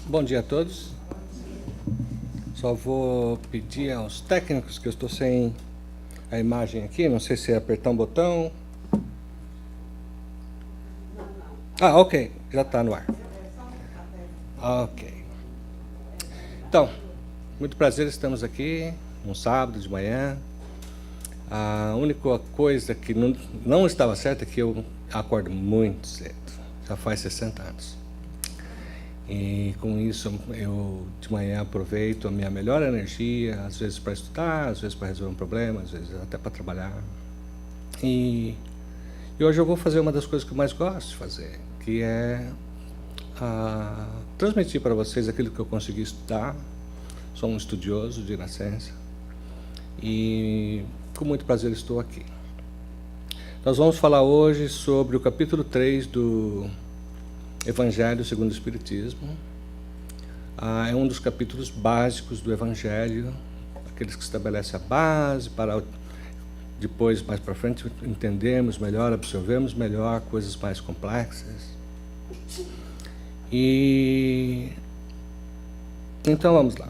Bom dia a todos. Só vou pedir aos técnicos que eu estou sem a imagem aqui, não sei se é apertar um botão. Ah, ok, já está no ar. Ok. Então, muito prazer, estamos aqui, um sábado de manhã. A única coisa que não estava certa é que eu acordo muito cedo, já faz 60 anos. E com isso eu de manhã aproveito a minha melhor energia, às vezes para estudar, às vezes para resolver um problema, às vezes até para trabalhar. E hoje eu vou fazer uma das coisas que eu mais gosto de fazer, que é transmitir para vocês aquilo que eu consegui estudar. Sou um estudioso de nascença e com muito prazer estou aqui. Nós vamos falar hoje sobre o capítulo 3 do Evangelho segundo o Espiritismo. É um dos capítulos básicos do Evangelho, aqueles que estabelecem a base para depois, mais para frente, entendermos melhor, absorvermos melhor coisas mais complexas. E então vamos lá.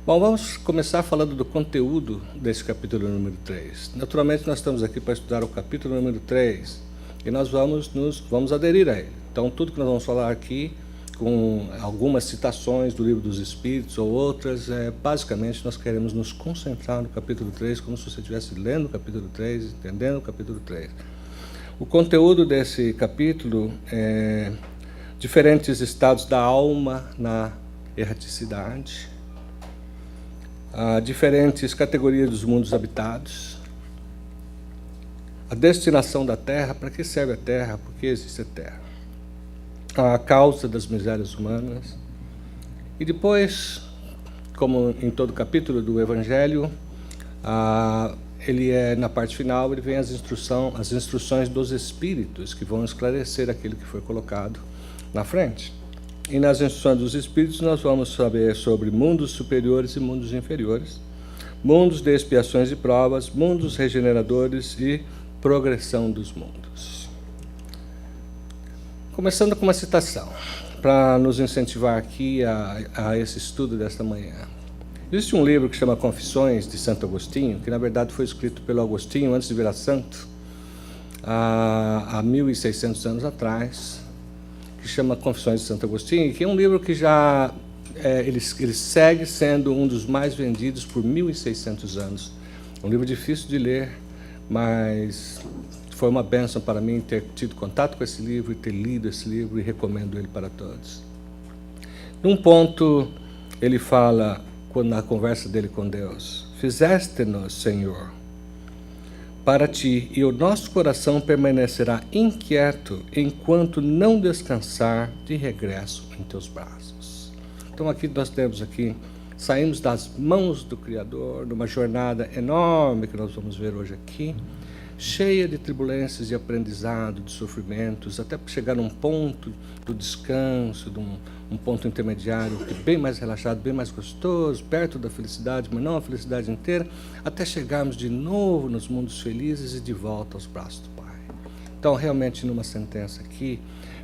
Bom, vamos começar falando do conteúdo desse capítulo número 3. Naturalmente, nós estamos aqui para estudar o capítulo número 3 e nós vamos aderir a ele. Então, tudo que nós vamos falar aqui, com algumas citações do Livro dos Espíritos ou outras, basicamente nós queremos nos concentrar no capítulo 3, como se você estivesse lendo o capítulo 3, entendendo o capítulo 3. O conteúdo desse capítulo é diferentes estados da alma na erraticidade, diferentes categorias dos mundos habitados, a destinação da Terra, para que serve a Terra, por que existe a Terra, a causa das misérias humanas, e depois, como em todo capítulo do Evangelho, na parte final, ele vem as instruções dos Espíritos, que vão esclarecer aquilo que foi colocado na frente. E nas instruções dos Espíritos nós vamos saber sobre mundos superiores e mundos inferiores, mundos de expiações e provas, mundos regeneradores e progressão dos mundos. Começando com uma citação, para nos incentivar aqui a esse estudo desta manhã. Existe um livro que chama Confissões de Santo Agostinho, que na verdade foi escrito pelo Agostinho antes de virar santo, há 1600 anos atrás, que chama Confissões de Santo Agostinho, que é um livro que já ele segue sendo um dos mais vendidos por 1600 anos. Um livro difícil de ler, mas foi uma bênção para mim ter tido contato com esse livro e ter lido esse livro, e recomendo ele para todos. Num ponto, ele fala, na conversa dele com Deus: fizeste-nos, Senhor, para ti, e o nosso coração permanecerá inquieto enquanto não descansar de regresso em teus braços. Então aqui nós temos saímos das mãos do Criador, numa jornada enorme que nós vamos ver hoje aqui, cheia de turbulências, de aprendizado, de sofrimentos, até chegar num ponto do descanso, um ponto intermediário, que é bem mais relaxado, bem mais gostoso, perto da felicidade, mas não a felicidade inteira, até chegarmos de novo nos mundos felizes e de volta aos braços do Pai. Então, realmente, numa sentença aqui,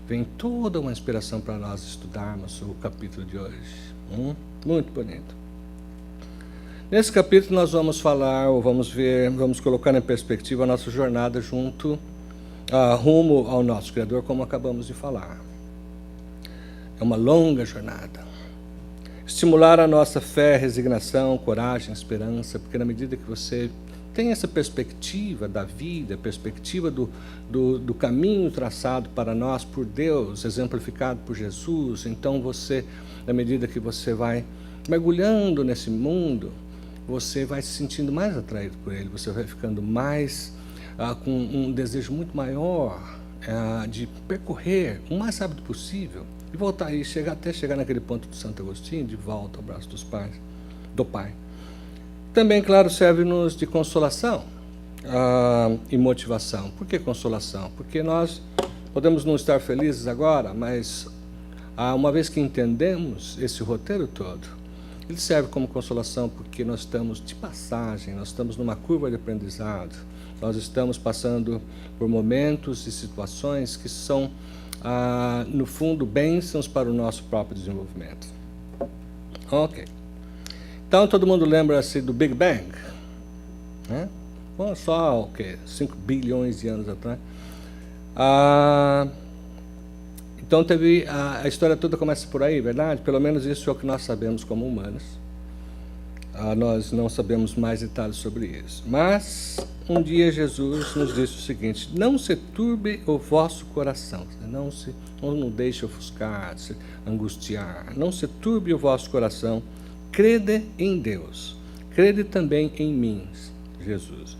vem toda uma inspiração para nós estudarmos o capítulo de hoje. Muito bonito. Nesse capítulo nós vamos falar, ou vamos colocar em perspectiva a nossa jornada rumo ao nosso Criador, como acabamos de falar. É uma longa jornada. Estimular a nossa fé, resignação, coragem, esperança, porque na medida que você tem essa perspectiva da vida, perspectiva do caminho traçado para nós por Deus, exemplificado por Jesus, então você, na medida que você vai mergulhando nesse mundo, você vai se sentindo mais atraído por ele, você vai ficando mais com um desejo muito maior de percorrer o mais rápido possível e voltar e até chegar naquele ponto de Santo Agostinho, de volta ao braço do Pai. Também, claro, serve-nos de consolação e motivação. Por que consolação? Porque nós podemos não estar felizes agora, mas uma vez que entendemos esse roteiro todo, ele serve como consolação porque nós estamos de passagem, nós estamos numa curva de aprendizado, Nós estamos passando por momentos e situações que são, no fundo, bênçãos para o nosso próprio desenvolvimento. Ok. Então, todo mundo lembra-se do Big Bang, né? Bom, só, 5 bilhões de anos atrás. Então, teve a história toda começa por aí, verdade? Pelo menos isso é o que nós sabemos como humanos. Nós não sabemos mais detalhes sobre isso. Mas, um dia Jesus nos disse o seguinte: não se turbe o vosso coração, não deixe ofuscar, se angustiar, não se turbe o vosso coração, crede em Deus, crede também em mim, Jesus.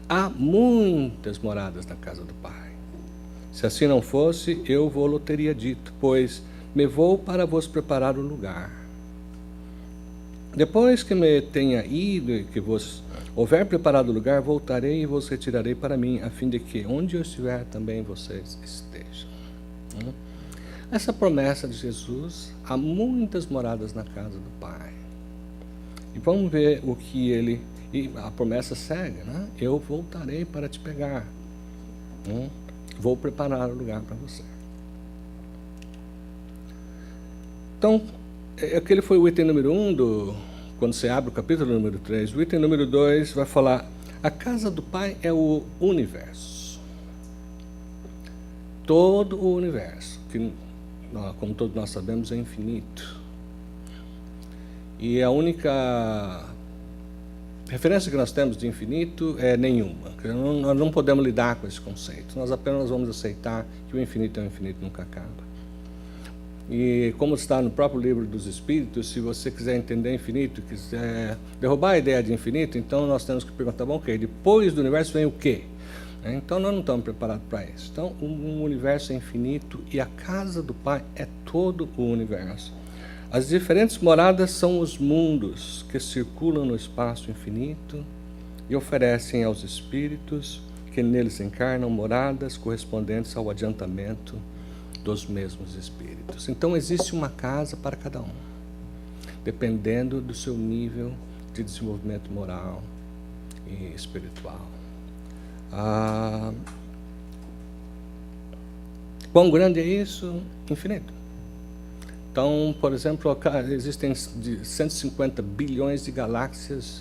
Há muitas moradas na casa do Pai. Se assim não fosse, eu vou-lo teria dito, pois me vou para vos preparar o lugar. Depois que me tenha ido e que vos houver preparado o lugar, voltarei e vos retirarei para mim, a fim de que, onde eu estiver, também vocês estejam. Essa promessa de Jesus, há muitas moradas na casa do Pai. E vamos ver o que ele... E a promessa segue, né? Eu voltarei para te pegar. Vou preparar o lugar para você. Então, aquele foi o item número 1, quando você abre o capítulo número 3. O item número 2 vai falar: a casa do Pai é o universo. Todo o universo, que, como todos nós sabemos, é infinito. E a única referência que nós temos de infinito é nenhuma. Nós não podemos lidar com esse conceito. Nós apenas vamos aceitar que o infinito é o infinito, nunca acaba. E como está no próprio livro dos Espíritos, se você quiser entender infinito, quiser derrubar a ideia de infinito, então nós temos que perguntar, bom, ok, depois do universo vem o quê? Então nós não estamos preparados para isso. Então o universo é infinito e a casa do Pai é todo o universo. As diferentes moradas são os mundos que circulam no espaço infinito e oferecem aos espíritos que neles encarnam moradas correspondentes ao adiantamento dos mesmos espíritos. Então existe uma casa para cada um, dependendo do seu nível de desenvolvimento moral e espiritual. Quão grande é isso? Infinito. Então, por exemplo, existem 150 bilhões de galáxias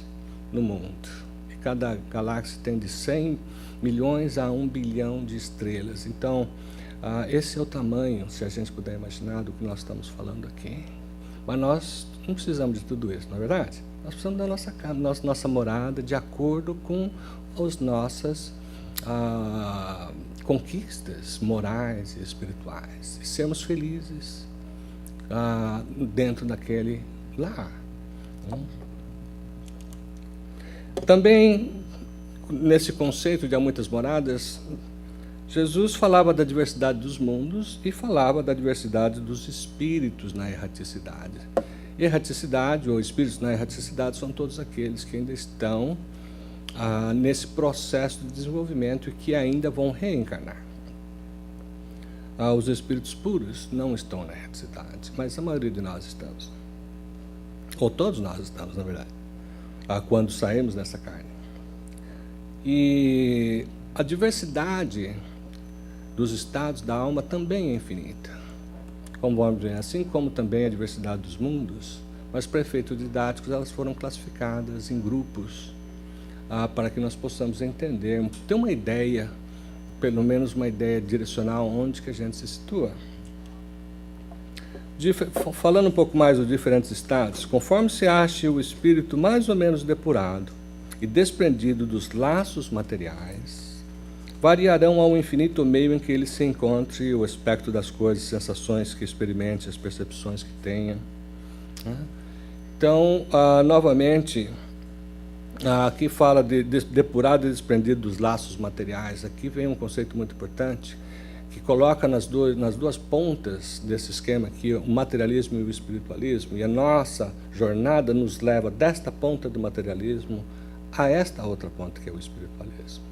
no mundo. E cada galáxia tem de 100 milhões a 1 bilhão de estrelas. Então, esse é o tamanho, se a gente puder imaginar, do que nós estamos falando aqui. Mas nós não precisamos de tudo isso, não é verdade? Nós precisamos da nossa casa, nossa morada, de acordo com as nossas conquistas morais e espirituais. E sermos felizes dentro daquele lar. Também, nesse conceito de há muitas moradas, Jesus falava da diversidade dos mundos e falava da diversidade dos espíritos na erraticidade. Erraticidade, ou espíritos na erraticidade, são todos aqueles que ainda estão nesse processo de desenvolvimento e que ainda vão reencarnar. Os espíritos puros não estão na erraticidade, mas a maioria de nós estamos. Ou todos nós estamos, na verdade, quando saímos dessa carne. E a diversidade dos estados da alma também é infinita. Como vamos ver, assim como também a diversidade dos mundos, mas para efeitos didáticos elas foram classificadas em grupos para que nós possamos entender, ter uma ideia, pelo menos uma ideia direcional onde que a gente se situa. Falando um pouco mais dos diferentes estados, conforme se ache o espírito mais ou menos depurado e desprendido dos laços materiais, variarão ao infinito meio em que ele se encontre, o aspecto das coisas, sensações que experimente, as percepções que tenha. Então, novamente, aqui fala de depurado e desprendido dos laços materiais. Aqui vem um conceito muito importante, que coloca nas duas pontas desse esquema aqui, o materialismo e o espiritualismo, e a nossa jornada nos leva desta ponta do materialismo a esta outra ponta, que é o espiritualismo.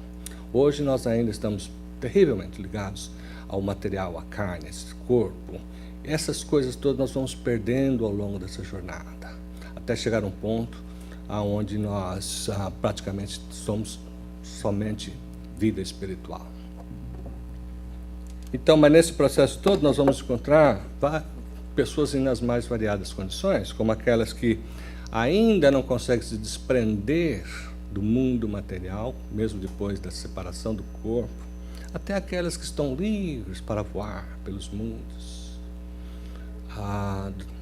Hoje nós ainda estamos terrivelmente ligados ao material, à carne, esse corpo. Essas coisas todas nós vamos perdendo ao longo dessa jornada, até chegar a um ponto onde nós praticamente somos somente vida espiritual. Então, mas nesse processo todo nós vamos encontrar pessoas nas mais variadas condições, como aquelas que ainda não conseguem se desprender do mundo material, mesmo depois da separação do corpo, até aquelas que estão livres para voar pelos mundos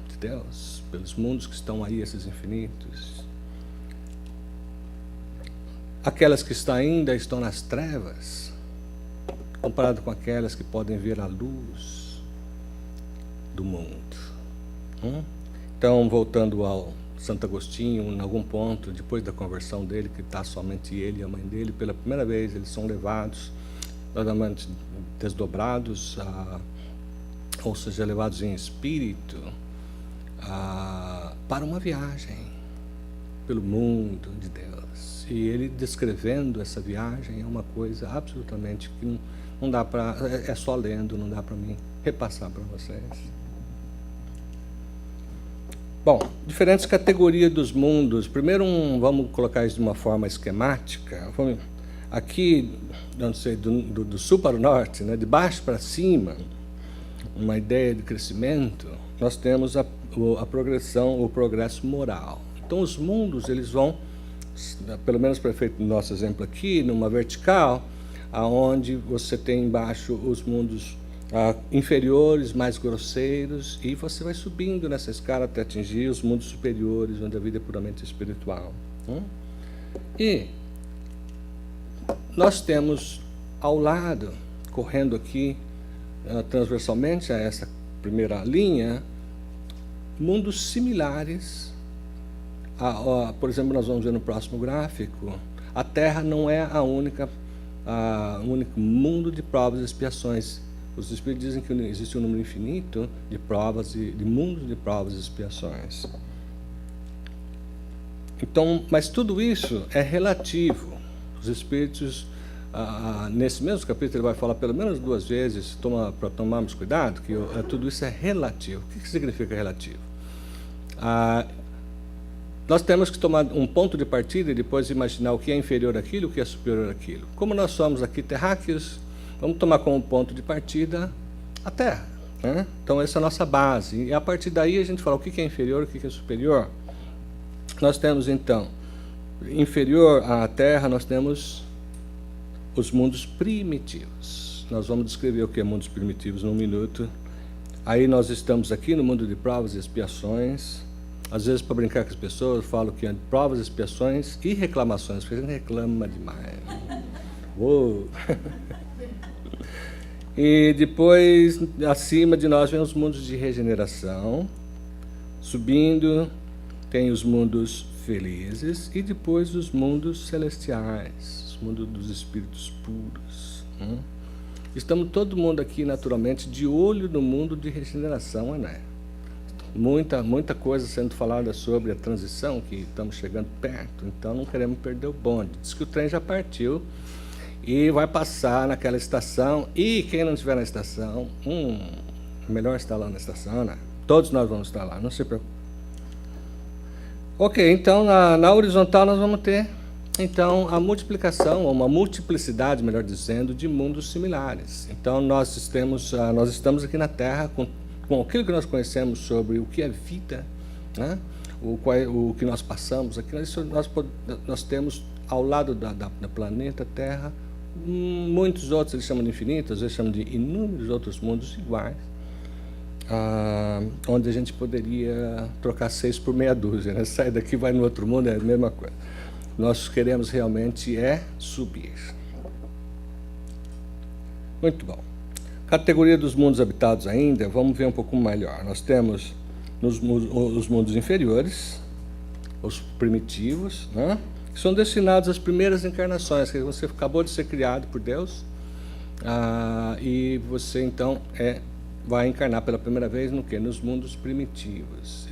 de Deus, pelos mundos que estão aí, esses infinitos. Aquelas que ainda estão nas trevas, comparado com aquelas que podem ver a luz do mundo. Então, voltando ao Santo Agostinho, em algum ponto, depois da conversão dele, que está somente ele e a mãe dele, pela primeira vez eles são levados, novamente desdobrados, ou seja, levados em espírito, para uma viagem pelo mundo de Deus. E ele descrevendo essa viagem é uma coisa absolutamente que não dá para... É só lendo, não dá para mim repassar para vocês. Bom, diferentes categorias dos mundos. Primeiro, vamos colocar isso de uma forma esquemática. Aqui, não sei, do sul para o norte, né, de baixo para cima, uma ideia de crescimento, nós temos a progressão, o progresso moral. Então, os mundos, eles vão, pelo menos para efeito do nosso exemplo aqui, numa vertical, aonde você tem embaixo os mundos inferiores, mais grosseiros, e você vai subindo nessa escala até atingir os mundos superiores, onde a vida é puramente espiritual. E nós temos ao lado, correndo aqui transversalmente a essa primeira linha, mundos similares. Por exemplo, nós vamos ver no próximo gráfico, a Terra não é o único mundo de provas e expiações. Os Espíritos dizem que existe um número infinito de provas, de mundos de provas e expiações. Então, mas tudo isso é relativo. Os Espíritos, nesse mesmo capítulo, ele vai falar pelo menos 2 vezes, para tomarmos cuidado, que tudo isso é relativo. O que significa relativo? Nós temos que tomar um ponto de partida e depois imaginar o que é inferior àquilo e o que é superior àquilo. Como nós somos aqui terráqueos, vamos tomar como ponto de partida a Terra, né? Então, essa é a nossa base. E a partir daí a gente fala o que é inferior e o que é superior. Nós temos, então, inferior à Terra, nós temos os mundos primitivos. Nós vamos descrever o que é mundos primitivos num minuto. Aí nós estamos aqui no mundo de provas e expiações. Às vezes, para brincar com as pessoas, eu falo que é provas, expiações e reclamações, porque a gente reclama demais. Uou! E depois, acima de nós, vem os mundos de regeneração. Subindo, tem os mundos felizes e depois os mundos celestiais, os mundos dos espíritos puros. Estamos todo mundo aqui, naturalmente, de olho no mundo de regeneração, né? Muita coisa sendo falada sobre a transição, que estamos chegando perto, então não queremos perder o bonde. Diz que o trem já partiu e vai passar naquela estação, e quem não estiver na estação, é melhor estar lá na estação, né? Todos nós vamos estar lá, não se preocupe. Ok, então na horizontal nós vamos ter então a multiplicação, ou uma multiplicidade, melhor dizendo, de mundos similares. Então nós estamos aqui na Terra com aquilo que nós conhecemos sobre o que é vida, né? O que nós passamos aqui, nós temos ao lado da planeta Terra muitos outros, eles chamam de infinitos, às vezes chamam de inúmeros outros mundos iguais, onde a gente poderia trocar 6 por meia dúzia, né? Sai daqui, vai no outro mundo, é a mesma coisa. Nós queremos realmente subir. Muito bom. Categoria dos mundos habitados ainda, vamos ver um pouco melhor. Nós temos os mundos inferiores, os primitivos, né? Que são destinados às primeiras encarnações, que você acabou de ser criado por Deus, e você então vai encarnar pela primeira vez no quê? Nos mundos primitivos.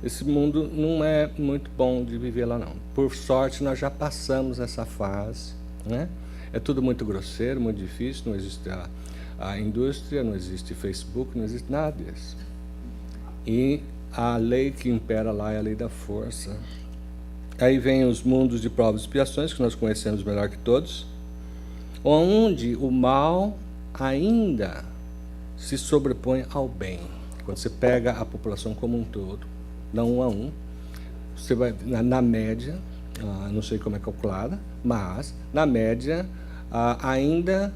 Esse mundo não é muito bom de viver lá, não. Por sorte, nós já passamos essa fase, né? É tudo muito grosseiro, muito difícil, não existe a indústria, não existe Facebook, não existe nada disso. E a lei que impera lá é a lei da força. Aí vem os mundos de provas e expiações, que nós conhecemos melhor que todos, onde o mal ainda se sobrepõe ao bem. Quando você pega a população como um todo, não um a um, você vai, na média, não sei como é calculada, mas, na média, ainda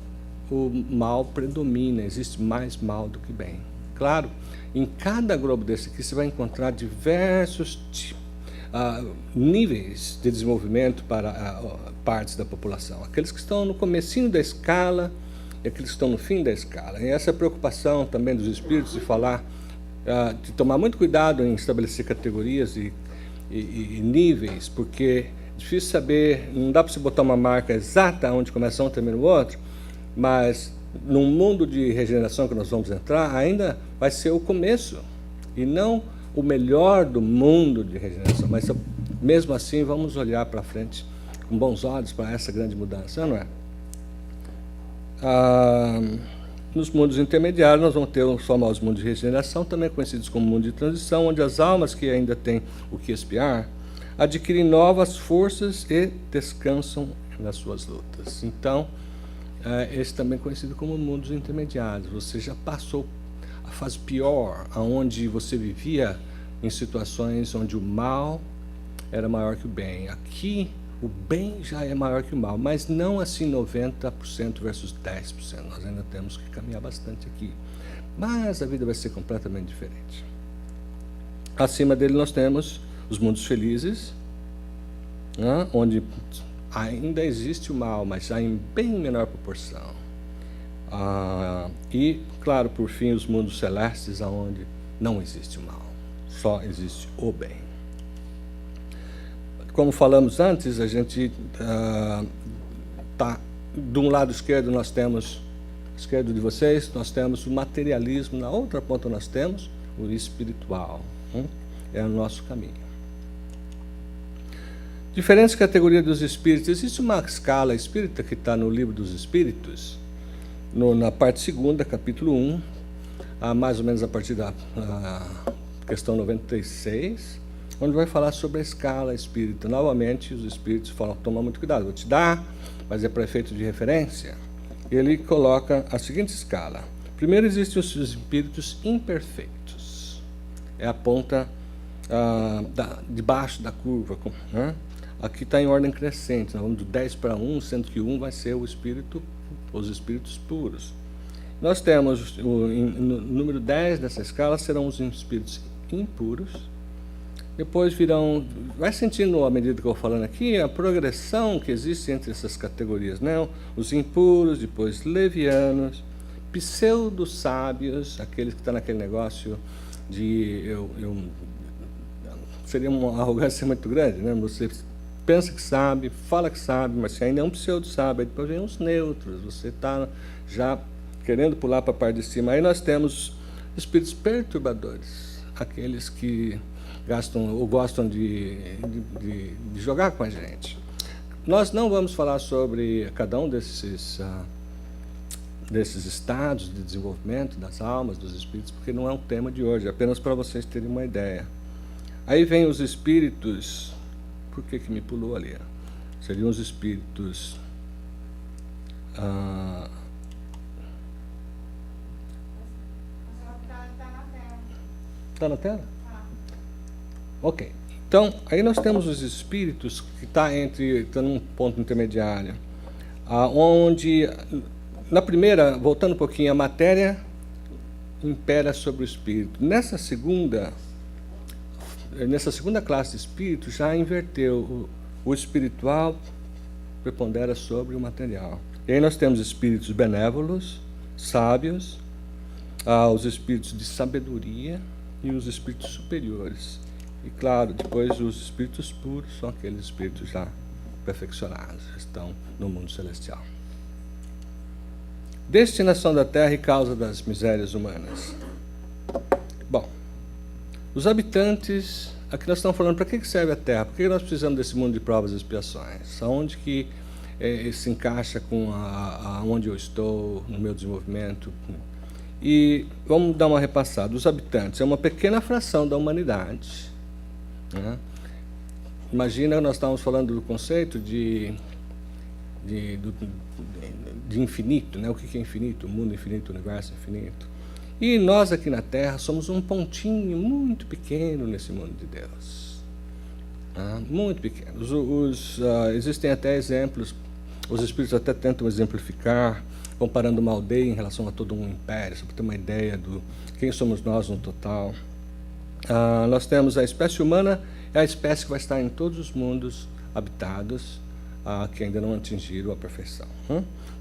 o mal predomina, existe mais mal do que bem. Claro, em cada globo desse aqui você vai encontrar diversos níveis de desenvolvimento para partes da população. Aqueles que estão no comecinho da escala e aqueles que estão no fim da escala. E essa preocupação também dos espíritos de falar, de tomar muito cuidado em estabelecer categorias e níveis, porque é difícil saber, não dá para você botar uma marca exata onde começa um e termina o outro, mas num mundo de regeneração que nós vamos entrar, ainda vai ser o começo, e não o melhor do mundo de regeneração, mas mesmo assim vamos olhar para frente com bons olhos para essa grande mudança, não é? Nos mundos intermediários nós vamos ter os famosos mundos de regeneração, também conhecidos como mundo de transição, onde as almas que ainda têm o que expiar adquirem novas forças e descansam nas suas lutas. Então, esse também é conhecido como mundos intermediários. Você já passou a fase pior, onde você vivia em situações onde o mal era maior que o bem. Aqui, o bem já é maior que o mal, mas não assim 90% versus 10%. Nós ainda temos que caminhar bastante aqui. Mas a vida vai ser completamente diferente. Acima dele nós temos os mundos felizes, né, onde ainda existe o mal, mas já em bem menor proporção. E, claro, por fim, os mundos celestes, onde não existe o mal, só existe o bem. Como falamos antes, a gente de um lado esquerdo nós temos, esquerdo de vocês, nós temos o materialismo, na outra ponta nós temos o espiritual. É o nosso caminho. Diferentes categorias dos espíritos. Existe uma escala espírita que está no Livro dos Espíritos, na parte 2ª, capítulo 1, mais ou menos a partir da questão 96, onde vai falar sobre a escala espírita. Novamente, os espíritos falam, toma muito cuidado, vou te dar, mas é para efeito de referência. Ele coloca a seguinte escala. Primeiro existem os espíritos imperfeitos. É a ponta de baixo da curva, né? Aqui está em ordem crescente, nós vamos do 10 para 1, sendo que 1 vai ser os espíritos puros. Nós temos, no número 10 dessa escala, serão os espíritos impuros. Depois virão, vai sentindo, à medida que eu vou falando aqui, a progressão que existe entre essas categorias, né? Os impuros, depois levianos, pseudo-sábios, aqueles que estão naquele negócio de... seria uma arrogância muito grande, né? Você pensa que sabe, fala que sabe, mas você ainda é um pseudo-sábio. Aí depois vem os neutros, você está já querendo pular para a parte de cima. Aí nós temos espíritos perturbadores, aqueles que gostam de jogar com a gente. Nós não vamos falar sobre cada um desses estados de desenvolvimento das almas, dos espíritos, porque não é um tema de hoje, apenas para vocês terem uma ideia. Aí vem os espíritos, por que me pulou ali? Seriam os espíritos Está na tela? Ok. Então, aí nós temos os espíritos que está num ponto intermediário, onde, na primeira, voltando um pouquinho, a matéria impera sobre o espírito. Nessa segunda classe de espíritos, já inverteu. O espiritual prepondera sobre o material. E aí nós temos espíritos benévolos, sábios, os espíritos de sabedoria e os espíritos superiores. E, claro, depois os espíritos puros são aqueles espíritos já perfeccionados, estão no mundo celestial. Destinação da Terra e causa das misérias humanas. Bom, os habitantes, aqui nós estamos falando para que serve a Terra, por que nós precisamos desse mundo de provas e expiações, aonde que se encaixa com onde eu estou, no meu desenvolvimento. E vamos dar uma repassada. Os habitantes é uma pequena fração da humanidade, né? imagina, nós estávamos falando do conceito de infinito, né? O que é infinito? O mundo infinito, o universo infinito. E nós aqui na Terra somos um pontinho muito pequeno nesse mundo de Deus. Muito pequeno. Existem até exemplos, os espíritos até tentam exemplificar, comparando uma aldeia em relação a todo um império, só para ter uma ideia do quem somos nós no total. Nós temos a espécie humana, é a espécie que vai estar em todos os mundos habitados, que ainda não atingiram a perfeição.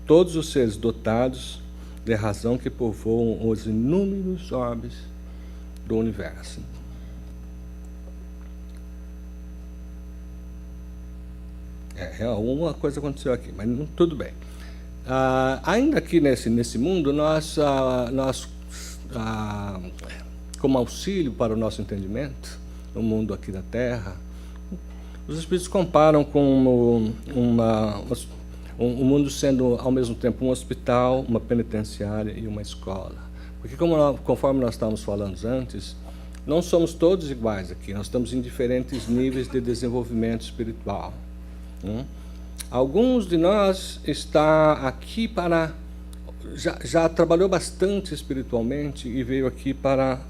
Todos os seres dotados de razão que povoam os inúmeros orbes do universo. Alguma coisa aconteceu aqui, mas tudo bem. Ainda aqui nesse mundo, nós como auxílio para o nosso entendimento, no mundo aqui da Terra, os espíritos comparam com um mundo sendo ao mesmo tempo um hospital, uma penitenciária e uma escola. Porque conforme nós estávamos falando antes, não somos todos iguais aqui, nós estamos em diferentes níveis de desenvolvimento espiritual. Alguns de nós está aqui para já trabalhou bastante espiritualmente e veio aqui para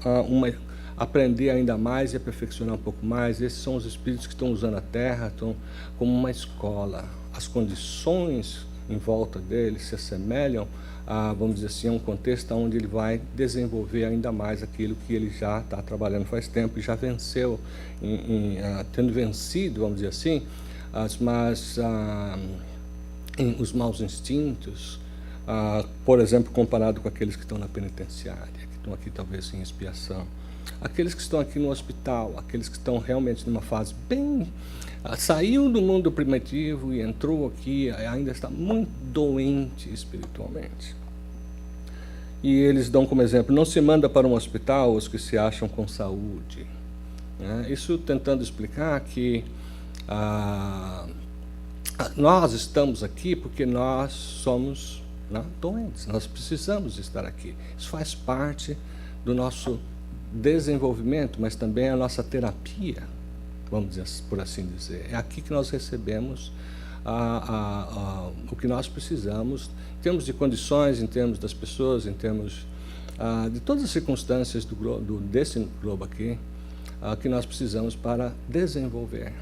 aprender ainda mais e aperfeiçoar um pouco mais. Esses são os espíritos que estão usando a Terra como uma escola. As condições em volta dele se assemelham vamos dizer assim, a um contexto onde ele vai desenvolver ainda mais aquilo que ele já está trabalhando faz tempo e já venceu, tendo vencido, vamos dizer assim, os maus instintos, por exemplo, comparado com aqueles que estão na penitenciária, que estão aqui talvez em expiação. Aqueles que estão aqui no hospital, aqueles que estão realmente numa fase bem... saiu do mundo primitivo e entrou aqui, ainda está muito doente espiritualmente. E eles dão como exemplo, não se manda para um hospital os que se acham com saúde. Isso tentando explicar que nós estamos aqui porque nós somos doentes, nós precisamos estar aqui. Isso faz parte do nosso desenvolvimento, mas também a nossa terapia, vamos dizer, por assim dizer. É aqui que nós recebemos o que nós precisamos, em termos de condições, em termos das pessoas, em termos de todas as circunstâncias desse globo aqui, que nós precisamos para desenvolver.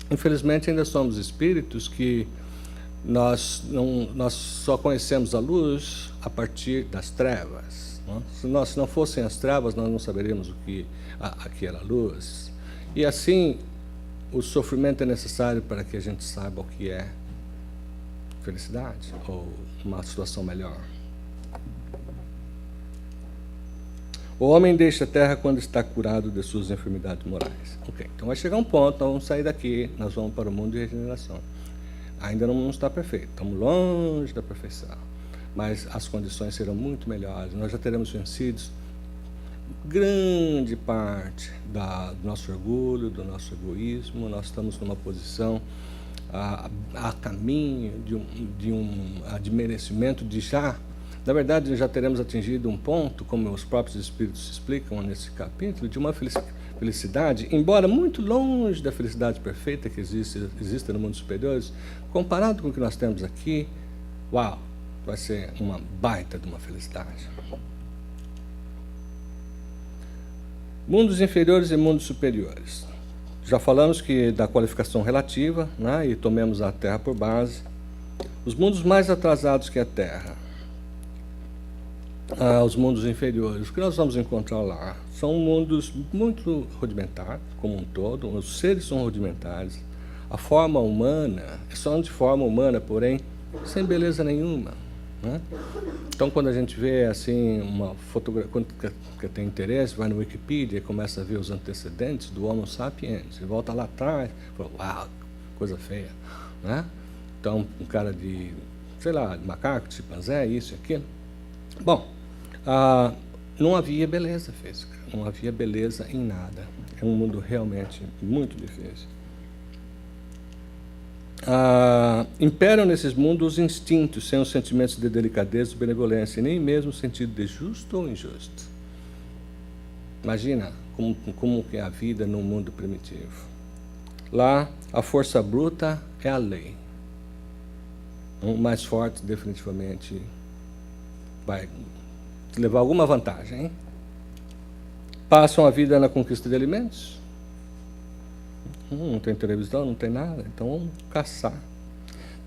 Infelizmente, ainda somos espíritos que nós só conhecemos a luz a partir das trevas. Se não fossem as trevas, nós não saberíamos o que aqui era a luz. E assim, o sofrimento é necessário para que a gente saiba o que é felicidade ou uma situação melhor. O homem deixa a terra quando está curado de suas enfermidades morais. Então vai chegar um ponto, nós vamos sair daqui, nós vamos para o mundo de regeneração. Ainda não está perfeito, estamos longe da perfeição, mas as condições serão muito melhores. Nós já teremos vencido grande parte do nosso orgulho, do nosso egoísmo. Nós estamos numa posição a caminho de merecimento, na verdade, já teremos atingido um ponto, como os próprios espíritos explicam nesse capítulo, de uma felicidade, embora muito longe da felicidade perfeita que existe no mundo superior, comparado com o que nós temos aqui, uau, vai ser uma baita de uma felicidade. Mundos inferiores e mundos superiores. Já falamos da qualificação relativa, e tomemos a Terra por base. Os mundos mais atrasados que a Terra, os mundos inferiores, o que nós vamos encontrar lá são mundos muito rudimentares, como um todo. Os seres são rudimentares. A forma humana é só de forma humana, porém sem beleza nenhuma. Então, quando a gente vê assim uma fotografia, quando que tem interesse, vai no Wikipedia e começa a ver os antecedentes do Homo sapiens, e volta lá atrás, fala, uau, coisa feia, Então, um cara de, sei lá, de macaco, de chimpanzé, isso e aquilo. Bom, não havia beleza física, não havia beleza em nada. É um mundo realmente muito difícil. Imperam nesses mundos os instintos, sem os sentimentos de delicadeza e benevolência, nem mesmo o sentido de justo ou injusto. Imagina como que é a vida num mundo primitivo. Lá, a força bruta é a lei. O mais forte, definitivamente, vai levar alguma vantagem. Hein? Passam a vida na conquista de alimentos. Não tem televisão, não tem nada, então vamos caçar.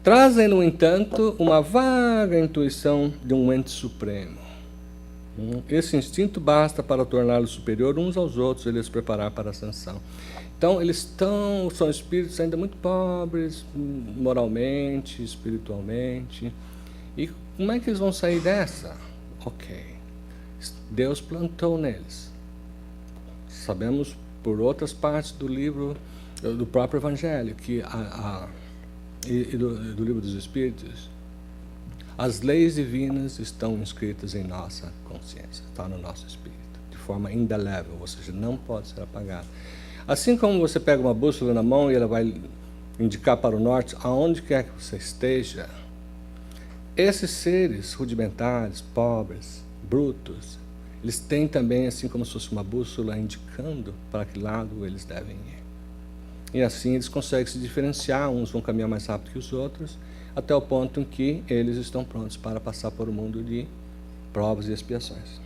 Trazem, no entanto, uma vaga intuição de um ente supremo. Esse instinto basta para torná-los superior uns aos outros e lhes preparar para a ascensão. Então, são espíritos ainda muito pobres, moralmente, espiritualmente. E como é que eles vão sair dessa? Ok. Deus plantou neles. Sabemos por outras partes do livro, do próprio Evangelho, que e do livro dos Espíritos, as leis divinas estão inscritas em nossa consciência, está no nosso espírito, de forma indelével, ou seja, não pode ser apagada. Assim como você pega uma bússola na mão e ela vai indicar para o norte, aonde quer que você esteja, esses seres rudimentares, pobres, brutos, eles têm também, assim como se fosse uma bússola, indicando para que lado eles devem ir. E assim eles conseguem se diferenciar, uns vão caminhar mais rápido que os outros, até o ponto em que eles estão prontos para passar por um mundo de provas e expiações.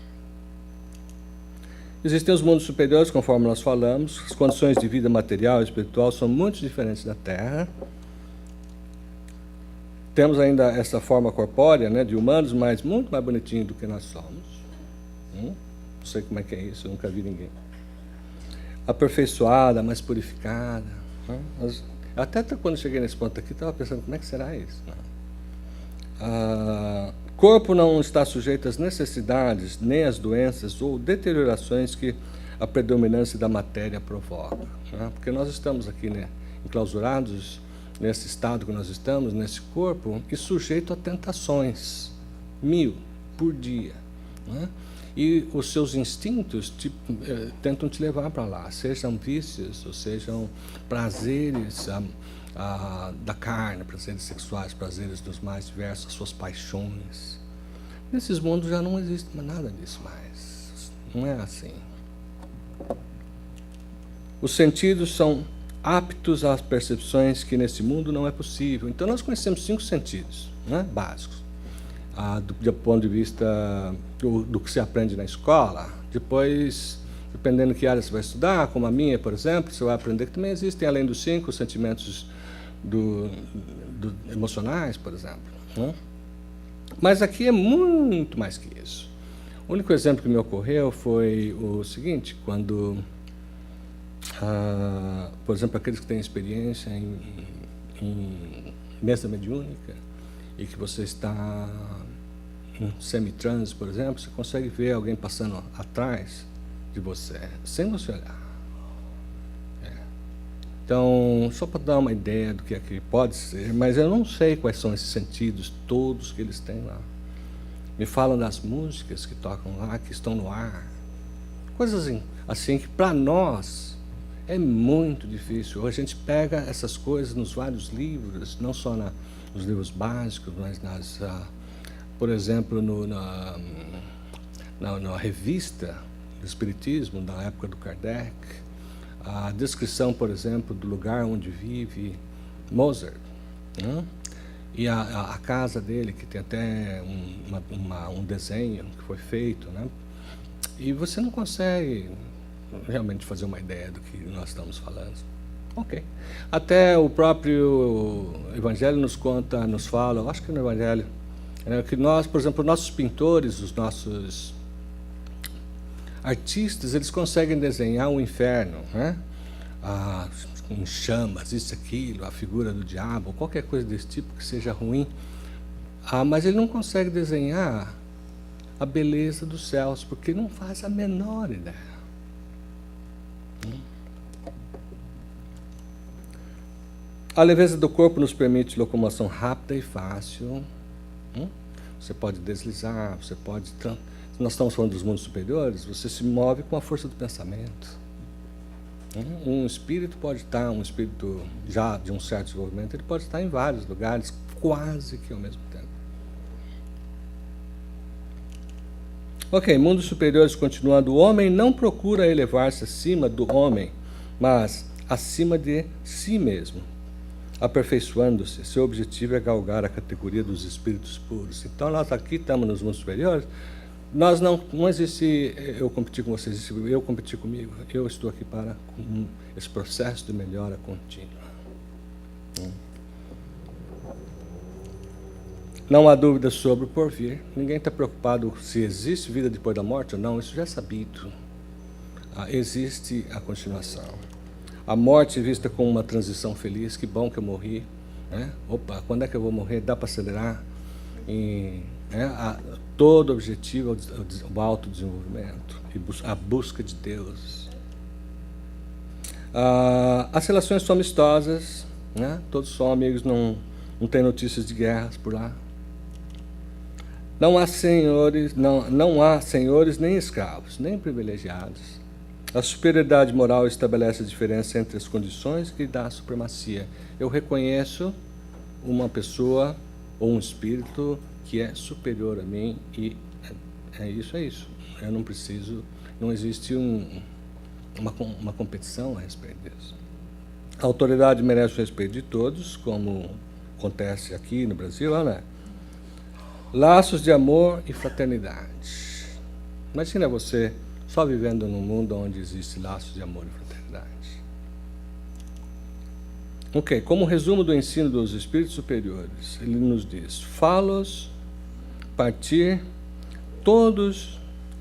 Existem os mundos superiores, conforme nós falamos, as condições de vida material e espiritual são muito diferentes da Terra. Temos ainda essa forma corpórea, né, de humanos, mas muito mais bonitinho do que nós somos. Não sei como é que é isso, eu nunca vi ninguém. Aperfeiçoada, mais purificada. Até quando cheguei nesse ponto aqui, estava pensando, como é que será isso? Corpo não está sujeito às necessidades, nem às doenças ou deteriorações que a predominância da matéria provoca. Né? Porque nós estamos aqui, né, enclausurados nesse estado que nós estamos, nesse corpo, e sujeito a tentações, 1000 por dia. Né? E os seus instintos tentam te levar para lá, sejam vícios, ou sejam prazeres da carne, prazeres sexuais, prazeres dos mais diversos, suas paixões. Nesses mundos já não existe nada disso mais. Não é assim. Os sentidos são aptos às percepções que nesse mundo não é possível. Então nós conhecemos 5 sentidos, né, básicos. Do ponto de vista do que se aprende na escola. Depois, dependendo de que área você vai estudar, como a minha, por exemplo, você vai aprender que também existem, além dos 5, os sentimentos emocionais, por exemplo. Né? Mas aqui é muito mais que isso. O único exemplo que me ocorreu foi o seguinte, quando, por exemplo, aqueles que têm experiência em mesa mediúnica, e que você está em semi-transe, por exemplo, você consegue ver alguém passando atrás de você, sem você olhar. Então, só para dar uma ideia do que aqui pode ser, mas eu não sei quais são esses sentidos todos que eles têm lá. Me falam das músicas que tocam lá, que estão no ar. Coisas assim que para nós é muito difícil. A gente pega essas coisas nos vários livros, não só nos livros básicos, mas por exemplo, na revista do Espiritismo, na época do Kardec, a descrição, por exemplo, do lugar onde vive Mozart, né? E a casa dele, que tem até um desenho que foi feito, né? E você não consegue realmente fazer uma ideia do que nós estamos falando. Ok. Até o próprio Evangelho nos fala, eu acho que no Evangelho, que nós, por exemplo, nossos pintores, os nossos artistas, eles conseguem desenhar um inferno, né? Com chamas, isso, aquilo, a figura do diabo, qualquer coisa desse tipo que seja ruim. Mas ele não consegue desenhar a beleza dos céus, porque não faz a menor ideia. A leveza do corpo nos permite locomoção rápida e fácil. Você pode deslizar, você pode... Nós estamos falando dos mundos superiores, você se move com a força do pensamento. Um espírito pode estar, um espírito já de um certo desenvolvimento, ele pode estar em vários lugares, quase que ao mesmo tempo. Ok, mundos superiores continuando. O homem não procura elevar-se acima do homem, mas acima de si mesmo, aperfeiçoando-se. Seu objetivo é galgar a categoria dos espíritos puros. Então, nós aqui estamos nos mundos superiores. Nós não existe eu competir com vocês, existe eu competir comigo. Eu estou aqui para esse processo de melhora contínua. Não há dúvida sobre o porvir. Ninguém está preocupado se existe vida depois da morte ou não. Isso já é sabido. Existe a continuação. A morte vista como uma transição feliz. Que bom que eu morri. Né? Opa, quando é que eu vou morrer? Dá para acelerar. Todo objetivo é o autodesenvolvimento e a busca de Deus. As relações são amistosas, né? Todos são amigos, não tem notícias de guerras por lá. Não há senhores nem escravos, nem privilegiados. A superioridade moral estabelece a diferença entre as condições e dá a supremacia. Eu reconheço uma pessoa ou um espírito que é superior a mim e é isso. Eu não preciso, não existe uma competição a respeito disso. A autoridade merece o respeito de todos, como acontece aqui no Brasil, né? Laços de amor e fraternidade. Imagina você só vivendo num mundo onde existe laços de amor e fraternidade. Ok, como resumo do ensino dos espíritos superiores, ele nos diz: fá-los partir,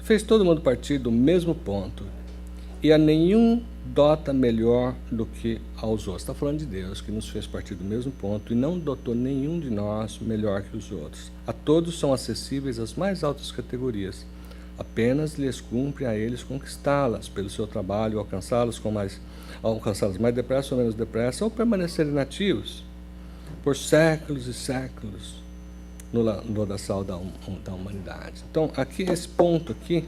fez todo mundo partir do mesmo ponto, e a nenhum dota melhor do que aos outros. Está falando de Deus, que nos fez partir do mesmo ponto e não dotou nenhum de nós melhor que os outros. A todos são acessíveis as mais altas categorias. Apenas lhes cumpre a eles conquistá-las pelo seu trabalho, alcançá-las mais depressa ou menos depressa, ou permanecerem nativos por séculos e séculos no lodaçal da humanidade. Então, aqui, esse ponto aqui,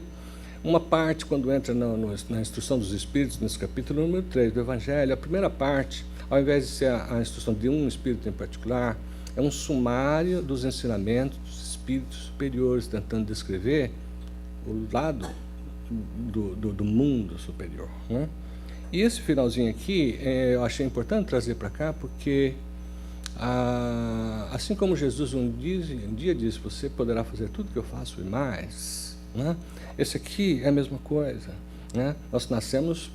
uma parte, quando entra na instrução dos Espíritos, nesse capítulo número 3 do Evangelho, a primeira parte, ao invés de ser a instrução de um Espírito em particular, é um sumário dos ensinamentos dos Espíritos superiores, tentando descrever o lado do mundo superior, né? E esse finalzinho aqui, eu achei importante trazer para cá, porque assim como Jesus um dia disse: você poderá fazer tudo que eu faço e mais, né? Esse aqui é a mesma coisa, né? Nós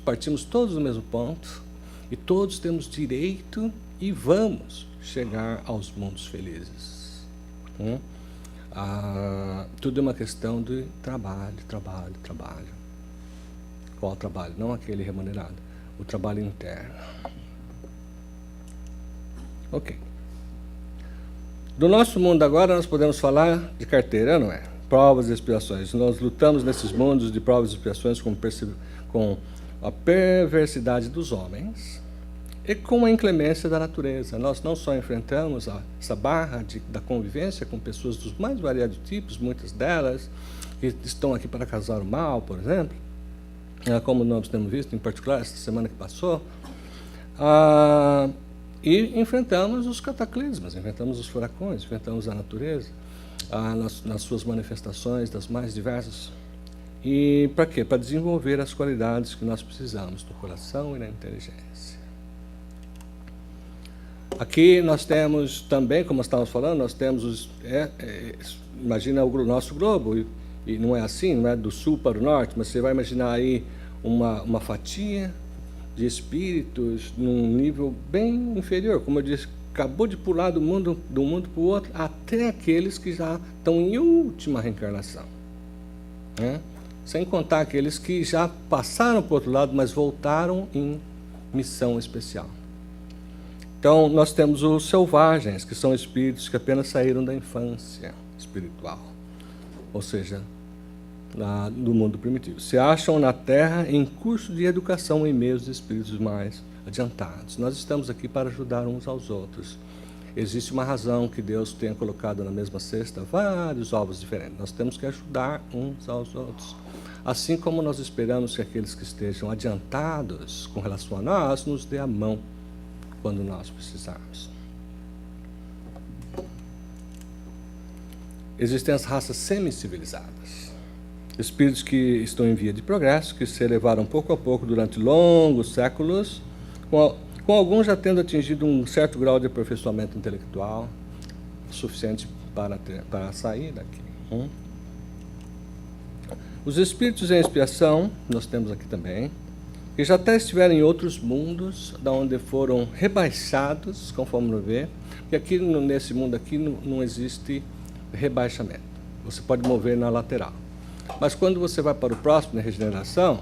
partimos todos do mesmo ponto, e todos temos direito e vamos chegar aos mundos felizes, né? Tudo é uma questão de trabalho. Qual trabalho? Não aquele remunerado, o trabalho interno. Ok. Do nosso mundo agora nós podemos falar de carteira, não é? Provas e expiações. Nós lutamos nesses mundos de provas e expiações com a perversidade dos homens e com a inclemência da natureza. Nós não só enfrentamos essa barra da convivência com pessoas dos mais variados tipos, muitas delas que estão aqui para causar o mal, por exemplo, como nós temos visto, em particular, esta semana que passou, e enfrentamos os cataclismas, enfrentamos os furacões, enfrentamos a natureza, nas suas manifestações das mais diversas. E para quê? Para desenvolver as qualidades que nós precisamos no coração e na inteligência. Aqui nós temos também, como estávamos falando, nós temos imagina o nosso globo, e não é assim, não é do sul para o norte, mas você vai imaginar aí uma fatia de espíritos num nível bem inferior, como eu disse, acabou de pular do mundo para o outro, até aqueles que já estão em última reencarnação, né? Sem contar aqueles que já passaram para o outro lado, mas voltaram em missão especial. Então, nós temos os selvagens, que são espíritos que apenas saíram da infância espiritual, ou seja, do mundo primitivo. Se acham na Terra em curso de educação em meio aos espíritos mais adiantados. Nós estamos aqui para ajudar uns aos outros. Existe uma razão que Deus tenha colocado na mesma cesta vários ovos diferentes. Nós temos que ajudar uns aos outros. Assim como nós esperamos que aqueles que estejam adiantados com relação a nós nos dê a mão quando nós precisarmos. Existem as raças semi-civilizadas. Espíritos que estão em via de progresso, que se elevaram pouco a pouco durante longos séculos, com alguns já tendo atingido um certo grau de aperfeiçoamento intelectual, suficiente para sair daqui. Os espíritos em expiação, nós temos aqui também, que já até estiveram em outros mundos, da onde foram rebaixados, conforme não vê, porque aqui nesse mundo aqui não existe rebaixamento. Você pode mover na lateral. Mas quando você vai para o próximo, na regeneração,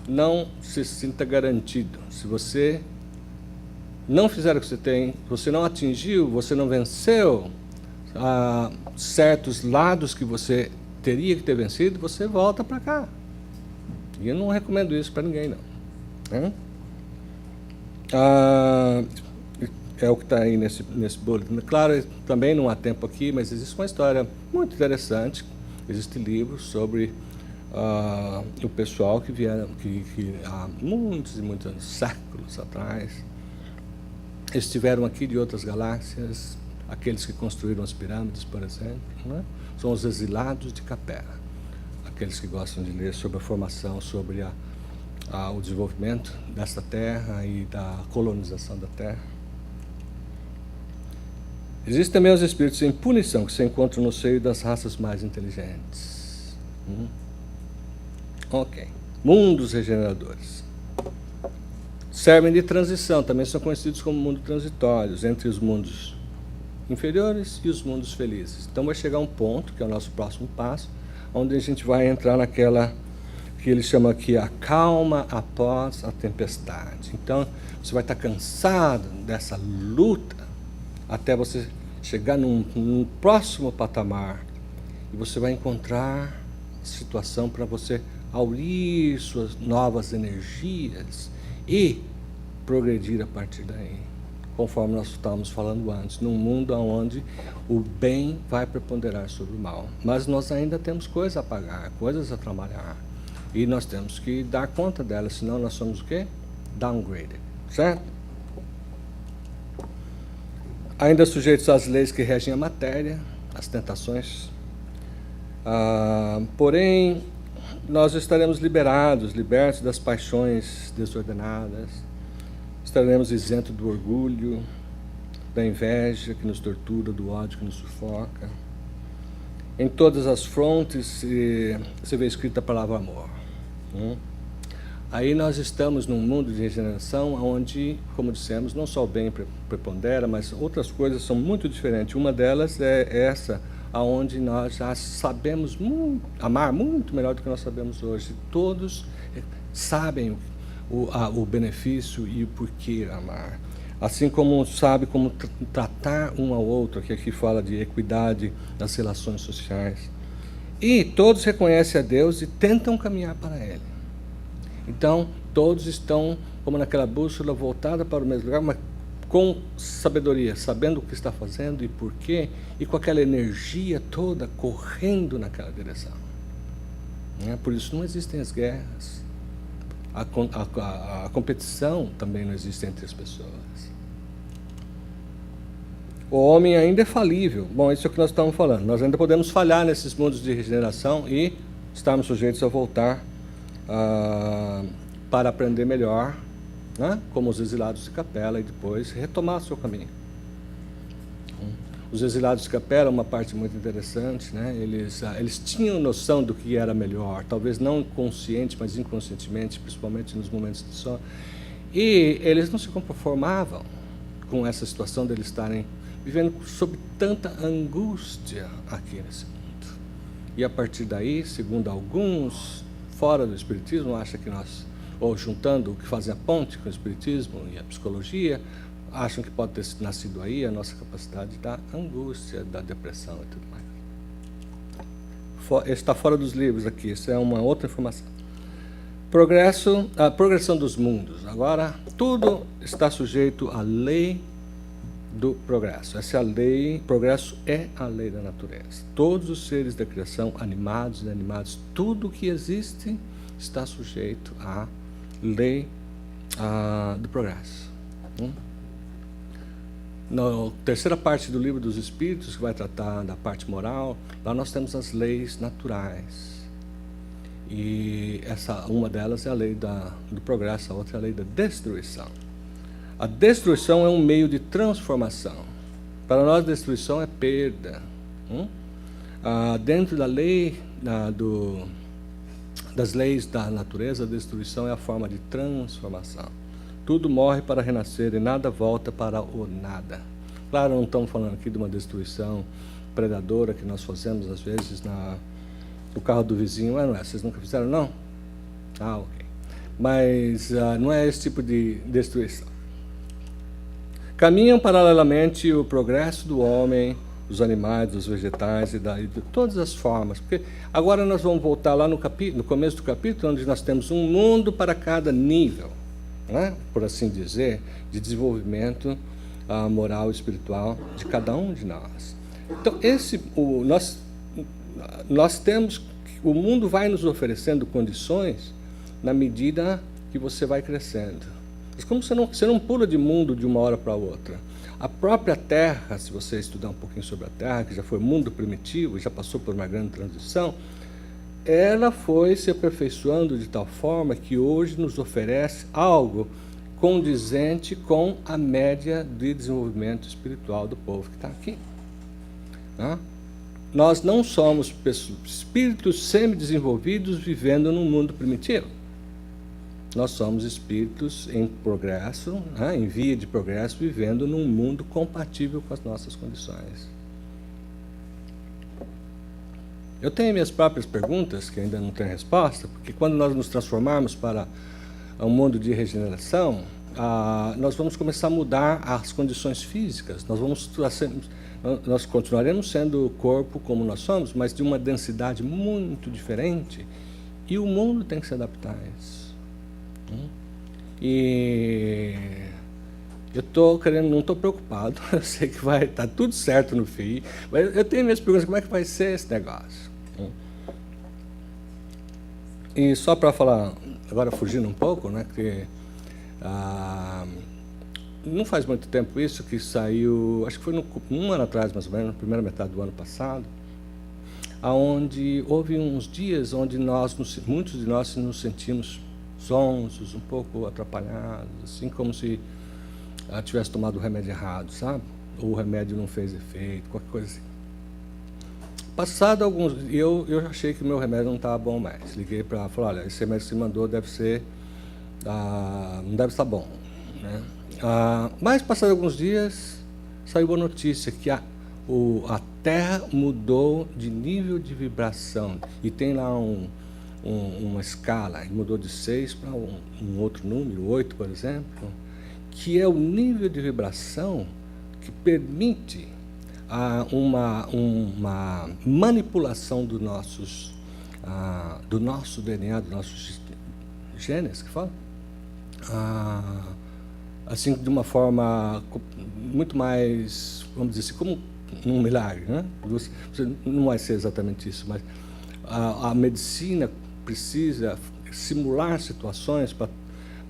não se sinta garantido. Se você não fizer o que você tem, você não atingiu, você não venceu certos lados que você teria que ter vencido, você volta para cá. E eu não recomendo isso para ninguém, não. É o que está aí nesse boletim. Claro, também não há tempo aqui, mas existe uma história muito interessante. Existem livros sobre o pessoal que vieram, que há muitos e muitos anos, séculos atrás, estiveram aqui de outras galáxias, aqueles que construíram as pirâmides, por exemplo, né? São os exilados de Capera, aqueles que gostam de ler sobre a formação, sobre o desenvolvimento desta terra e da colonização da terra. Existem também os espíritos em punição, que se encontram no seio das raças mais inteligentes. Ok. Mundos regeneradores. Servem de transição, também são conhecidos como mundos transitórios, entre os mundos inferiores e os mundos felizes. Então vai chegar um ponto, que é o nosso próximo passo, onde a gente vai entrar naquela que ele chama aqui a calma após a tempestade. Então você vai estar cansado dessa luta até você chegar num próximo patamar, e você vai encontrar situação para você aurir suas novas energias e progredir a partir daí, conforme nós estávamos falando antes, num mundo onde o bem vai preponderar sobre o mal. Mas nós ainda temos coisas a pagar, coisas a trabalhar, e nós temos que dar conta delas, senão nós somos o quê? Downgraded, certo? Ainda sujeitos às leis que regem a matéria, às tentações. Porém, nós estaremos libertos das paixões desordenadas, estaremos isentos do orgulho, da inveja que nos tortura, do ódio que nos sufoca. Em todas as frontes se vê escrita a palavra amor. Aí nós estamos num mundo de regeneração onde, como dissemos, não só o bem prepondera, mas outras coisas são muito diferentes. Uma delas é essa, aonde nós já sabemos amar muito melhor do que nós sabemos hoje. Todos sabem o benefício e o porquê amar. Assim como sabe como tratar um ao outro, que aqui fala de equidade das relações sociais. E todos reconhecem a Deus e tentam caminhar para Ele. Então, todos estão, como naquela bússola, voltada para o mesmo lugar, mas com sabedoria, sabendo o que está fazendo e por quê, e com aquela energia toda correndo naquela direção. Por isso não existem as guerras. A competição também não existe entre as pessoas. O homem ainda é falível. Bom, isso é o que nós estamos falando. Nós ainda podemos falhar nesses mundos de regeneração e estarmos sujeitos a voltar para aprender melhor, né? Como os exilados de Capela, e depois retomar seu caminho. Os exilados de Capela, uma parte muito interessante, né? Eles tinham noção do que era melhor, talvez não consciente, mas inconscientemente, principalmente nos momentos de sono, e eles não se conformavam com essa situação de eles estarem vivendo sob tanta angústia aqui nesse mundo. E a partir daí, segundo alguns fora do Espiritismo, acha que nós, ou juntando o que fazem a ponte com o Espiritismo e a psicologia, acham que pode ter nascido aí a nossa capacidade da angústia, da depressão e tudo mais. Está fora dos livros aqui, isso é uma outra informação. A progressão dos mundos. Agora, tudo está sujeito à lei do progresso. Essa é a lei, progresso é a lei da natureza. Todos os seres da criação, animados e inanimados, tudo que existe está sujeito à lei do progresso. Na terceira parte do Livro dos Espíritos, que vai tratar da parte moral, lá nós temos as leis naturais. E uma delas é a lei do progresso, a outra é a lei da destruição. A destruição é um meio de transformação. Para nós, destruição é perda. Dentro da lei, das leis da natureza, a destruição é a forma de transformação. Tudo morre para renascer e nada volta para o nada. Claro, não estamos falando aqui de uma destruição predadora que nós fazemos, às vezes, no carro do vizinho. Não é? Vocês nunca fizeram, não? Ok. Mas não é esse tipo de destruição. Caminham paralelamente o progresso do homem, dos animais, dos vegetais e de todas as formas. Porque agora nós vamos voltar lá no começo do capítulo, onde nós temos um mundo para cada nível, né? Por assim dizer, de desenvolvimento moral e espiritual de cada um de nós. Então, nós temos, o mundo vai nos oferecendo condições na medida que você vai crescendo. Mas como você não pula de mundo de uma hora para outra. A própria Terra, se você estudar um pouquinho sobre a Terra, que já foi mundo primitivo e já passou por uma grande transição, ela foi se aperfeiçoando de tal forma que hoje nos oferece algo condizente com a média de desenvolvimento espiritual do povo que está aqui. Nós não somos espíritos semi-desenvolvidos vivendo num mundo primitivo. Nós somos espíritos em progresso, em via de progresso, vivendo num mundo compatível com as nossas condições. Eu tenho minhas próprias perguntas, que ainda não têm resposta, porque quando nós nos transformarmos para um mundo de regeneração, nós vamos começar a mudar as condições físicas. Nós continuaremos sendo o corpo como nós somos, mas de uma densidade muito diferente, e o mundo tem que se adaptar a isso. E eu não estou preocupado, eu sei que vai estar tudo certo no fim, mas eu tenho minhas perguntas, como é que vai ser esse negócio? E só para falar, agora fugindo um pouco, né, que não faz muito tempo isso, que saiu, acho que foi um ano atrás, mais ou menos, na primeira metade do ano passado, onde houve uns dias onde muitos de nós nos sentimos sonsos, um pouco atrapalhados, assim como se tivesse tomado o remédio errado, sabe? Ou o remédio não fez efeito, qualquer coisa assim. Passado alguns dias, eu achei que o meu remédio não estava bom mais. Liguei para falar, olha, esse remédio que você mandou deve ser, não deve estar bom, né? Mas passados alguns dias, saiu a notícia que a Terra mudou de nível de vibração, e tem lá uma escala, e mudou de 6 para um outro número, 8, por exemplo, que é o nível de vibração que permite uma manipulação do nosso DNA, dos nossos genes, que fala, assim, de uma forma muito mais, vamos dizer assim, como um milagre, né? Não vai ser exatamente isso, mas a medicina precisa simular situações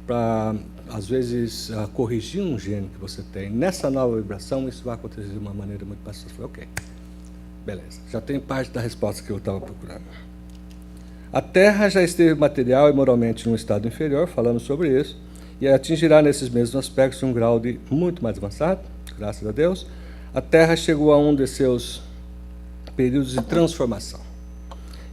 para às vezes, corrigir um gene que você tem. Nessa nova vibração, isso vai acontecer de uma maneira muito mais fácil. Ok, beleza. Já tem parte da resposta que eu estava procurando. A Terra já esteve material e moralmente num estado inferior, falando sobre isso, e atingirá nesses mesmos aspectos um grau de muito mais avançado, graças a Deus. A Terra chegou a um de seus períodos de transformação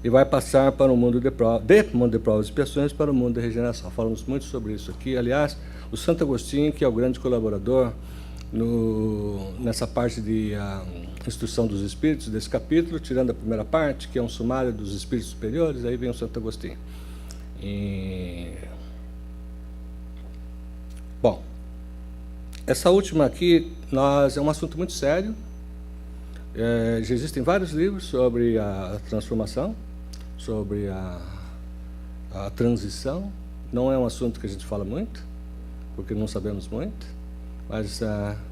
e vai passar para o mundo de provas e expiações para o mundo de regeneração. Falamos muito sobre isso aqui. Aliás, o Santo Agostinho, que é o grande colaborador nessa parte de instrução dos espíritos, desse capítulo, tirando a primeira parte, que é um sumário dos espíritos superiores, aí vem o Santo Agostinho. Bom, essa última aqui é um assunto muito sério. Já existem vários livros sobre a transformação, sobre a transição. Não é um assunto que a gente fala muito, porque não sabemos muito, mas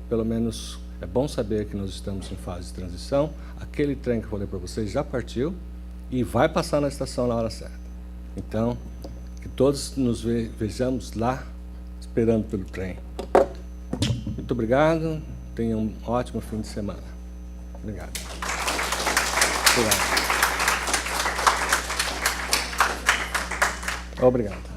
pelo menos é bom saber que nós estamos em fase de transição. Aquele trem que eu falei para vocês já partiu e vai passar na estação na hora certa. Então, que todos nos vejamos lá, esperando pelo trem. Muito obrigado, tenham um ótimo fim de semana. Obrigado. Obrigado.